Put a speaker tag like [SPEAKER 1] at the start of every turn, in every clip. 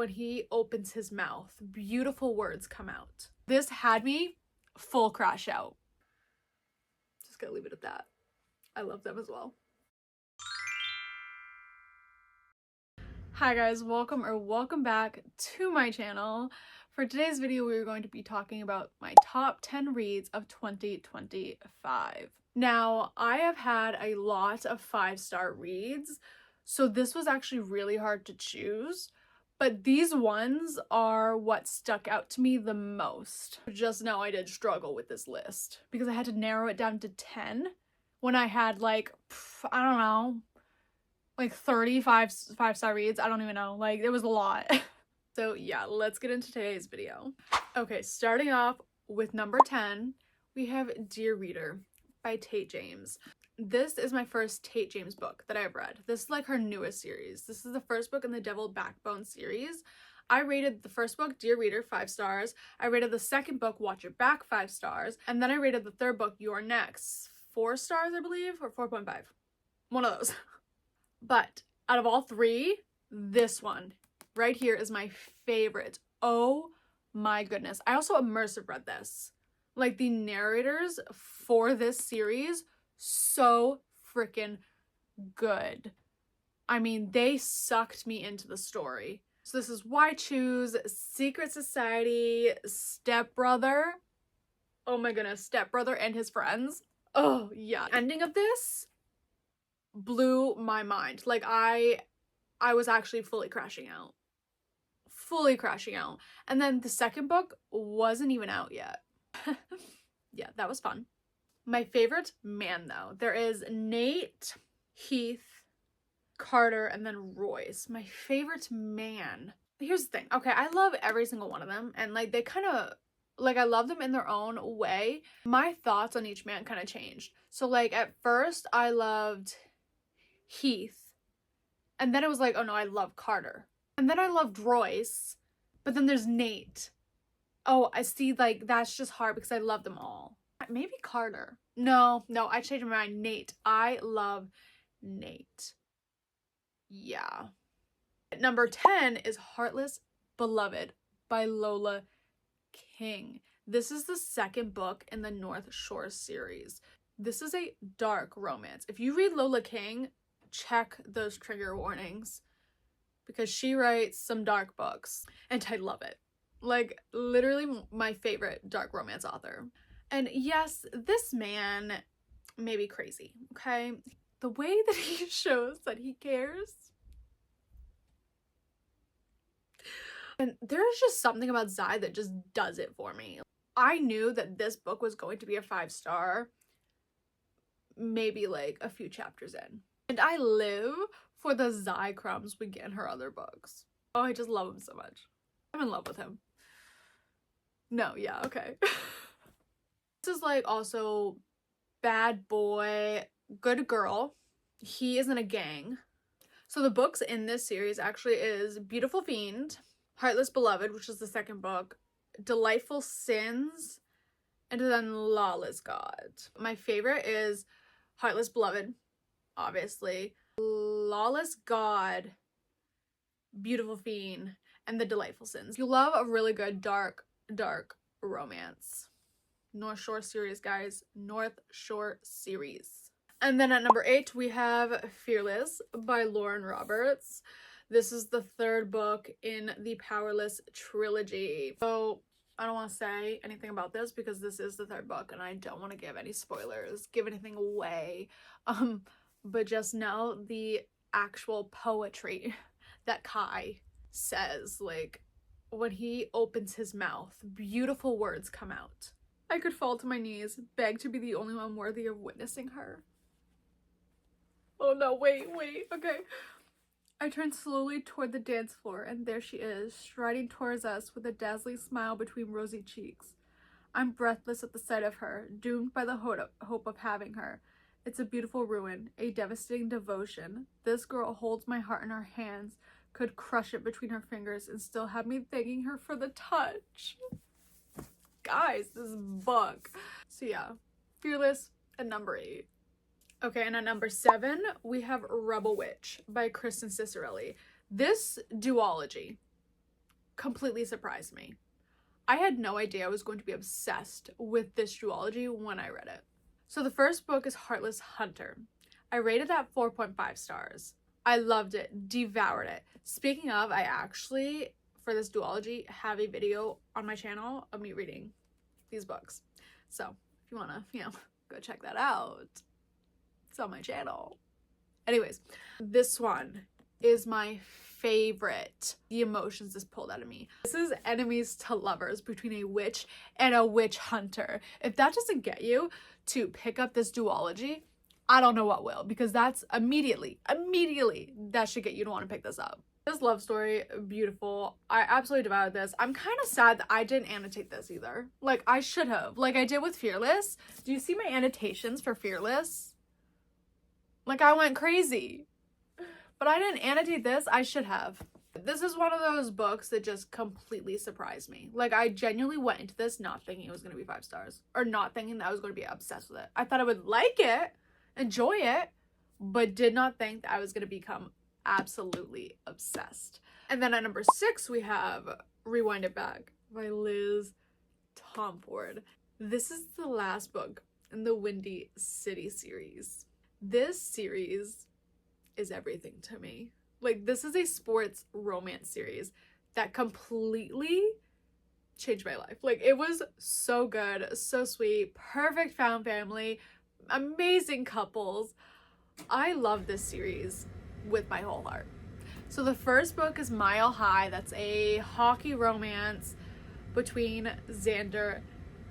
[SPEAKER 1] When he opens his mouth, beautiful words come out. This had me full crash out. Just gonna leave it at that. I love them as well. Hi guys, welcome back to my channel. For today's video, we're going to be talking about my top 10 reads of 2025. Now, I have had a lot of 5-star reads, so this was actually really hard to choose. But these ones are what stuck out to me the most. Just now I did struggle with this list because I had to narrow it down to 10 when I had like, I don't know, like 35 5-star reads. I don't even know. Like, it was a lot. So yeah, let's get into today's video. Okay, starting off with number 10, we have Dear Reader by Tate James. This is my first Tate James book that I've read. This is like her newest series. This is the first book in the Devil Backbone series. I rated the first book, Dear Reader, 5 stars. I rated the second book, Watch Your Back, 5 stars. And then I rated the third book, You're Next, 4 stars, I believe, or 4.5. One of those. But out of all three, this one right here is my favorite. Oh my goodness. I also immersive read this. Like, the narrators for this series, so freaking good. I mean, they sucked me into the story. So this is Why Choose, Secret Society, Stepbrother. Oh my goodness, Stepbrother and His Friends. Oh yeah. Ending of this blew my mind. Like, I was actually fully crashing out. And then the second book wasn't even out yet. Yeah, that was fun. My favorite man, though, there is Nate, Heath, Carter, and then Royce. My favorite man. Here's the thing. Okay, I love every single one of them, and like, they kind of, like, I love them in their own way. My thoughts on each man kind of changed. So like, at first I loved Heath, and then it was like, oh no, I love Carter, and then I loved Royce, but then there's Nate. Oh, I see, like, that's just hard because I love them all. Maybe Carter. No, I changed my mind. Nate. I love Nate. Yeah. Number 10 is Heartless Beloved by Lola King. This is the second book in the North Shore series. This is a dark romance. If you read Lola King, check those trigger warnings because she writes some dark books and I love it. Like, literally my favorite dark romance author. And yes, this man may be crazy, okay? The way that he shows that he cares. And there's just something about Zai that just does it for me. I knew that this book was going to be a 5-star, maybe like a few chapters in. And I live for the Zai crumbs we get in her other books. Oh, I just love him so much. I'm in love with him. No, yeah, okay. This is like also bad boy, good girl. He is in a gang. So the books in this series actually is Beautiful Fiend, Heartless Beloved, which is the second book, Delightful Sins, and then Lawless God. My favorite is Heartless Beloved, obviously, Lawless God, Beautiful Fiend, and the Delightful Sins. You love a really good dark romance. North Shore series, guys. North Shore series. And then at number 8, we have Fearless by Lauren Roberts. This is the third book in the Powerless trilogy. So I don't want to say anything about this because this is the third book and I don't want to give any spoilers, give anything away. But just know the actual poetry that Kai says, like, when he opens his mouth, beautiful words come out. I could fall to my knees, beg to be the only one worthy of witnessing her. Oh no, wait, okay. I turn slowly toward the dance floor, and there she is, striding towards us with a dazzling smile between rosy cheeks. I'm breathless at the sight of her, doomed by the hope of having her. It's a beautiful ruin, a devastating devotion. This girl holds my heart in her hands, could crush it between her fingers, and still have me thanking her for the touch. Guys, this book. So yeah, Fearless at number 8. Okay, and at number 7, we have Rebel Witch by Kristen Cicerelli. This duology completely surprised me. I had no idea I was going to be obsessed with this duology when I read it. So the first book is Heartless Hunter. I rated that 4.5 stars. I loved it, devoured it. Speaking of, I actually, for this duology, have a video on my channel of me reading these books. So if you want to, go check that out. It's on my channel. Anyways, this one is my favorite. The emotions this pulled out of me. This is enemies to lovers between a witch and a witch hunter. If that doesn't get you to pick up this duology, I don't know what will, because that's immediately, that should get you to want to pick this up. This love story, beautiful. I absolutely devoured this. I'm kind of sad that I didn't annotate this either. Like, I should have. Like I did with Fearless. Do you see my annotations for Fearless? Like, I went crazy. But I didn't annotate this. I should have. This is one of those books that just completely surprised me. Like, I genuinely went into this not thinking it was going to be 5 stars. Or not thinking that I was going to be obsessed with it. I thought I would like it, enjoy it, but did not think that I was going to become absolutely obsessed. And then at number 6, we have Rewind It Back by Liz Tomford. This is the last book in the Windy City series. This series is everything to me. Like, this is a sports romance series that completely changed my life. Like, it was so good, so sweet, perfect found family, amazing couples. I love this series with my whole heart. So the first book is Mile High. That's a hockey romance between Xander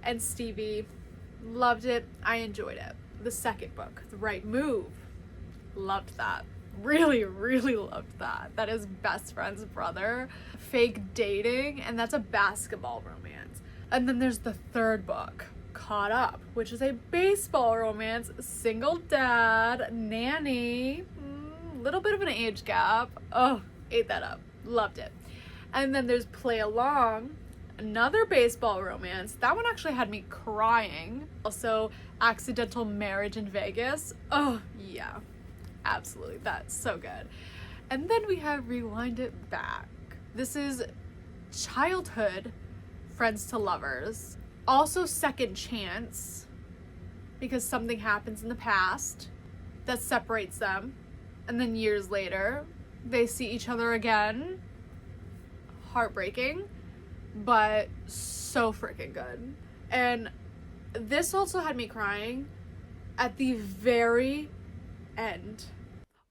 [SPEAKER 1] and Stevie. Loved it. I enjoyed it. The second book, The Right Move. Loved that. Really loved that. That is best friend's brother. Fake dating, and that's a basketball romance. And then there's the third book, Qotd, which is a baseball romance, single dad, nanny, little bit of an age gap. Oh, ate that up. Loved it. And then there's Play Along, another baseball romance. That one actually had me crying. Also, Accidental Marriage in Vegas. Oh, yeah. Absolutely. That's so good. And then we have Rewind It Back. This is childhood friends to lovers. Also second chance, because something happens in the past that separates them. And then years later, they see each other again. Heartbreaking, but so freaking good. And this also had me crying at the very end.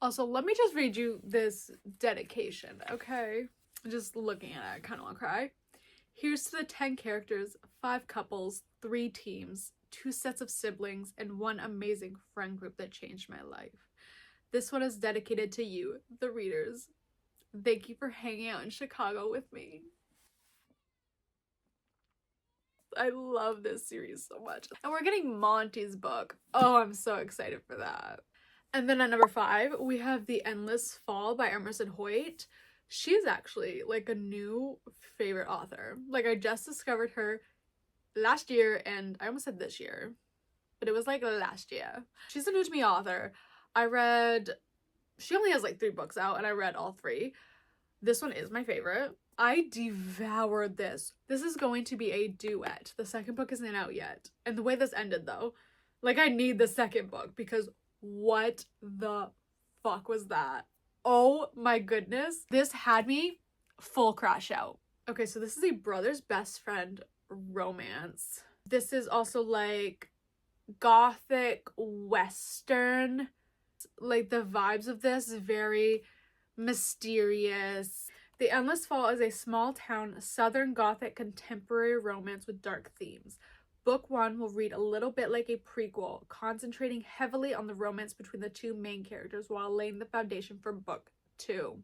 [SPEAKER 1] Also, let me just read you this dedication, okay? Just looking at it, I kind of want to cry. Here's to the 10 characters, 5 couples, 3 teams, 2 sets of siblings, and 1 amazing friend group that changed my life. This one is dedicated to you, the readers. Thank you for hanging out in Chicago with me. I love this series so much. And we're getting Monty's book. Oh, I'm so excited for that. And then at number 5, we have The Endless Fall by Emerson Hoyt. She's actually like a new favorite author. Like, I just discovered her last year, and I almost said this year, but it was like last year. She's a new to me author. She only has like 3 books out, and I read all 3. This one is my favorite. I devoured this. This is going to be a duet. The second book isn't out yet. And the way this ended though, like, I need the second book, because what the fuck was that? Oh my goodness. This had me full crash out. Okay, so this is a brother's best friend romance. This is also like gothic western. Like, the vibes of this is very mysterious. The Endless Fall is a small town southern gothic contemporary romance with dark themes. Book 1 will read a little bit like a prequel, concentrating heavily on the romance between the 2 main characters while laying the foundation for Book 2.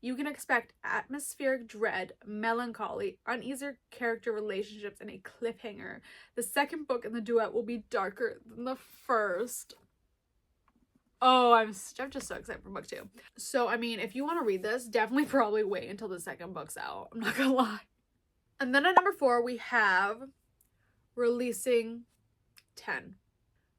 [SPEAKER 1] You can expect atmospheric dread, melancholy, uneasy character relationships, and a cliffhanger. The second book in the duet will be darker than the first. Oh, I'm just so excited for Book 2. So, I mean, if you want to read this, definitely probably wait until the second book's out. I'm not gonna lie. And then at number 4, we have Releasing 10.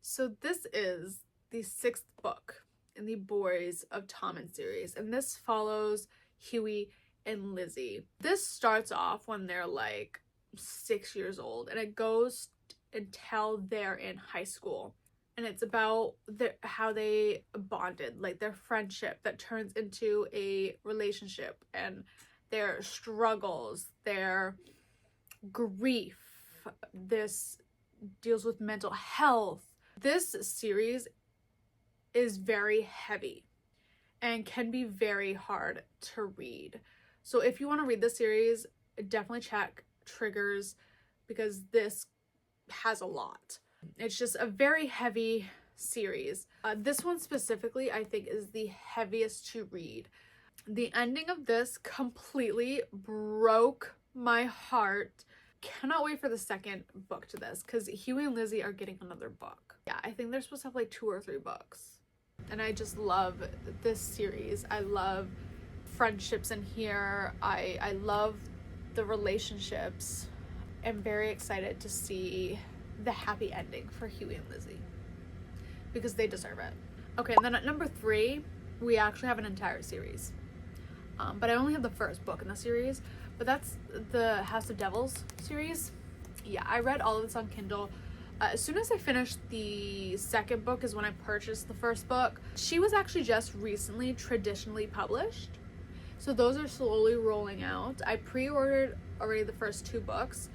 [SPEAKER 1] So this is the 6th book in the Boys of Tommen series, and this follows Huey and Lizzie. This starts off when they're like 6 years old, and it goes until they're in high school. And it's about how they bonded, like their friendship that turns into a relationship, and their struggles, their grief. This deals with mental health. This series is very heavy and can be very hard to read. So if you want to read this series, definitely check triggers, because this has a lot. It's just a very heavy series. This one specifically, I think, is the heaviest to read. The ending of this completely broke my heart. Cannot wait for the second book to this, because Huey and Lizzie are getting another book. Yeah, I think they're supposed to have like 2 or 3 books. And I just love this series. I love friendships in here. I love the relationships. I'm very excited to see the happy ending for Huey and Lizzie, because they deserve it. Okay, and then at number 3, we actually have an entire series. But I only have the first book in the series, but that's the House of Devils series. Yeah, I read all of this on Kindle. As soon as I finished the second book is when I purchased the first book. She was actually just recently traditionally published, so those are slowly rolling out. I pre-ordered already the first 2 books.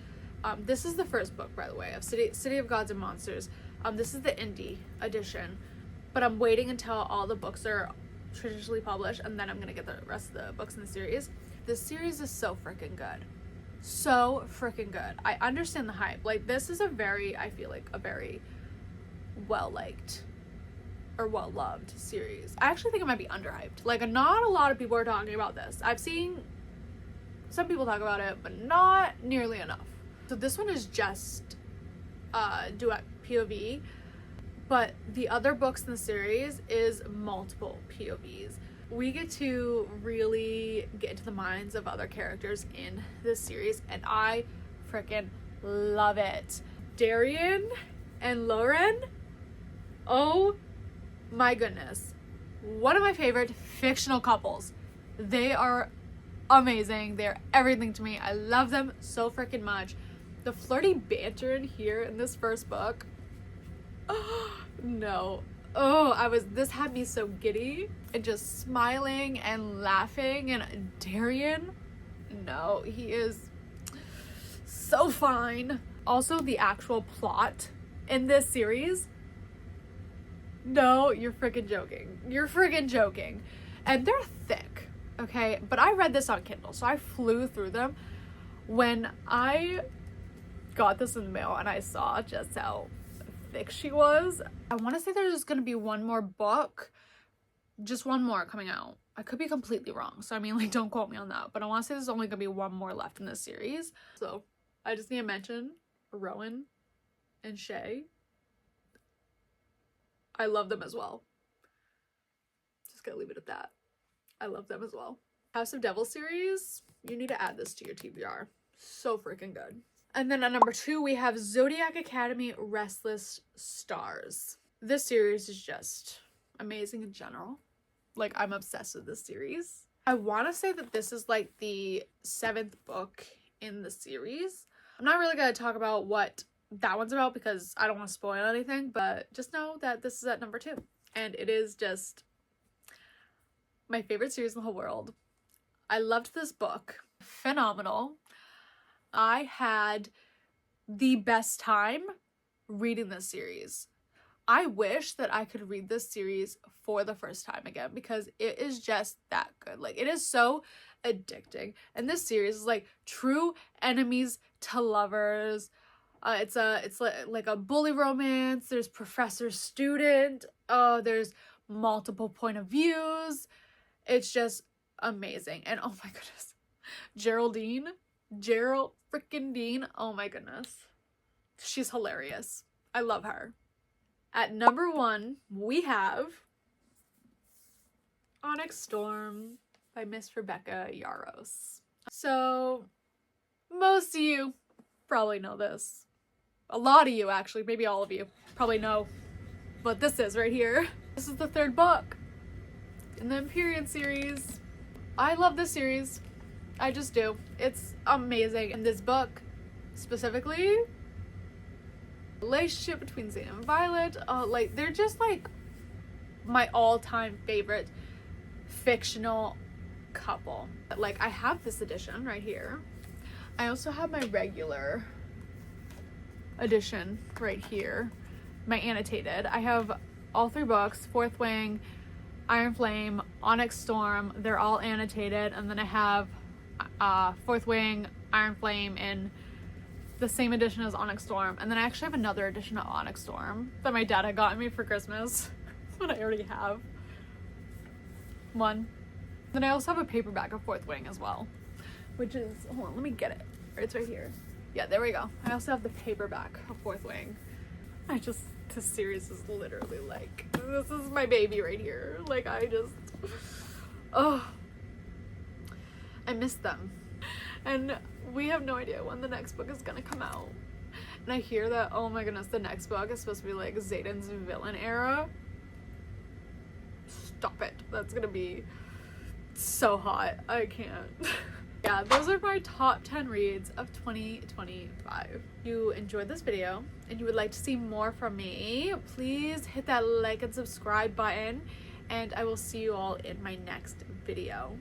[SPEAKER 1] This is the first book, by the way, of City of Gods and Monsters. This is the indie edition, but I'm waiting until all the books are traditionally published, and then I'm gonna get the rest of the books in the series. This series is so freaking good. So freaking good. I understand the hype. Like, this is I feel like a very well-liked or well-loved series. I actually think it might be underhyped. Like, not a lot of people are talking about this. I've seen some people talk about it, but not nearly enough. So this one is just duet POV, but the other books in the series is multiple POVs. We get to really get into the minds of other characters in this series, and I freaking love it. Darian and Lauren, oh my goodness. One of my favorite fictional couples. They are amazing. They're everything to me. I love them so freaking much. The flirty banter in here in this first book. Oh, no. Oh, this had me so giddy and just smiling and laughing. And Darian, no, he is so fine. Also, the actual plot in this series, no, you're freaking joking. You're freaking joking. And they're thick, okay? But I read this on Kindle, so I flew through them. When I got this in the mail and I saw just how thick she was, I want to say there's going to be one more book, just one more coming out. I could be completely wrong, so I mean, like, don't quote me on that, but I want to say there's only going to be one more left in this series. So I just need to mention Rowan and Shay. I love them as well. Just gonna leave it at that. I love them as well. House of Devils series, you need to add this to your TBR. So freaking good. And then at number 2, we have Zodiac Academy Restless Stars. This series is just amazing in general. Like, I'm obsessed with this series. I want to say that this is like the 7th book in the series. I'm not really going to talk about what that one's about because I don't want to spoil anything, but just know that this is at number 2. And it is just my favorite series in the whole world. I loved this book. Phenomenal. I had the best time reading this series. I wish that I could read this series for the first time again because it is just that good. Like, it is so addicting. And this series is like true enemies to lovers. It's like a bully romance. There's professor student. There's multiple point of views. It's just amazing. And oh my goodness, Gerald freaking Dean. Oh my goodness, she's hilarious. I love her. At number 1, we have Onyx Storm by Miss Rebecca Yarros. So most of you probably know this. A lot of you, actually, maybe all of you probably know what this is right here. This is the 3rd book in the Empyrean series. I love this series. I just do. It's amazing. And this book, specifically, relationship between Zane and Violet, like, they're just, like, my all-time favorite fictional couple. Like, I have this edition right here. I also have my regular edition right here, my annotated. I have all 3 books, Fourth Wing, Iron Flame, Onyx Storm. They're all annotated. And then I have Fourth Wing, Iron Flame in the same edition as Onyx Storm. And then I actually have another edition of Onyx Storm that my dad had gotten me for Christmas. But I already have one. Then I also have a paperback of Fourth Wing as well, which is, hold on, let me get it. It's right here. Yeah, there we go. I also have the paperback of Fourth Wing. This series is literally like, this is my baby right here. Like, I miss them. And we have no idea when the next book is gonna come out. And I hear that, oh my goodness, the next book is supposed to be like Xaden's villain era. Stop it. That's gonna be so hot. I can't. Yeah, those are my top 10 reads of 2025. If you enjoyed this video and you would like to see more from me, please hit that like and subscribe button, and I will see you all in my next video.